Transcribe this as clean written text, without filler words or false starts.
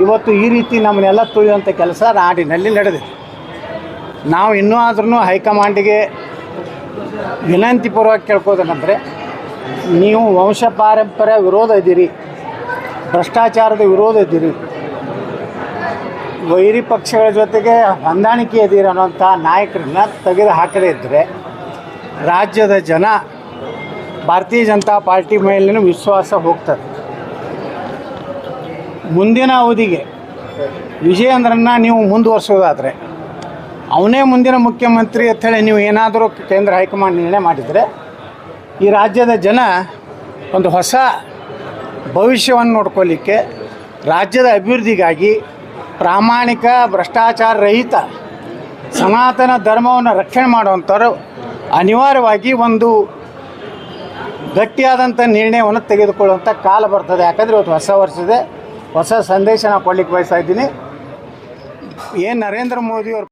ಇವತ್ತು ಈ ರೀತಿ ನಮ್ಮನ್ನೆಲ್ಲ ತುಳಿಯುವಂಥ ಕೆಲಸ ನಾಡಿನಲ್ಲಿ ನಡೆದಿದೆ. ನಾವು ಇನ್ನೂ ಆದ್ರೂ ಹೈಕಮಾಂಡಿಗೆ ವಿನಂತಿಪೂರ್ವಕ ಕೇಳ್ಕೋದೇನೆಂದರೆ, ನೀವು ವಂಶ ಪಾರಂಪರ್ಯ ವಿರೋಧ ಇದ್ದೀರಿ, ಭ್ರಷ್ಟಾಚಾರದ ವಿರೋಧ ಇದ್ದೀರಿ, ವೈರಿ ಪಕ್ಷಗಳ ಜೊತೆಗೆ ಹೊಂದಾಣಿಕೆ ಇದ್ದೀರಿ ಅನ್ನೋಂಥ ನಾಯಕರನ್ನ ತೆಗೆದು ಹಾಕದೇ ಇದ್ದರೆ ರಾಜ್ಯದ ಜನ ಭಾರತೀಯ ಜನತಾ ಪಾರ್ಟಿ ಮೇಲಿನ ವಿಶ್ವಾಸ ಹೋಗ್ತದೆ. ಮುಂದಿನ ಅವಧಿಗೆ ವಿಜಯೇಂದ್ರನ್ನ ನೀವು ಮುಂದುವರಿಸೋದಾದರೆ ಅವನೇ ಮುಂದಿನ ಮುಖ್ಯಮಂತ್ರಿ ಅಂಥೇಳಿ ನೀವು ಏನಾದರೂ ಕೇಂದ್ರ ಹೈಕಮಾಂಡ್ ನಿರ್ಣಯ ಮಾಡಿದರೆ ಈ ರಾಜ್ಯದ ಜನ ಒಂದು ಹೊಸ ಭವಿಷ್ಯವನ್ನು ನೋಡ್ಕೊಳ್ಳಿಕ್ಕೆ, ರಾಜ್ಯದ ಅಭಿವೃದ್ಧಿಗಾಗಿ ಪ್ರಾಮಾಣಿಕ ಭ್ರಷ್ಟಾಚಾರ ರಹಿತ ಸನಾತನ ಧರ್ಮವನ್ನು ರಕ್ಷಣೆ ಮಾಡುವಂಥವ್ರು ಅನಿವಾರ್ಯವಾಗಿ ಒಂದು ಗಟ್ಟಿಯಾದಂಥ ನಿರ್ಣಯವನ್ನು ತೆಗೆದುಕೊಳ್ಳುವಂಥ ಕಾಲ ಬರ್ತದೆ. ಯಾಕಂದರೆ ಇವತ್ತು ಹೊಸ ವರ್ಷದ ಹೊಸ ಸಂದೇಶ ನಾನು ಕೊಡ್ಲಿಕ್ಕೆ ಬಯಸ್ತಾ ಇದ್ದೀನಿ. ಏನು ನರೇಂದ್ರ ಮೋದಿಯವರು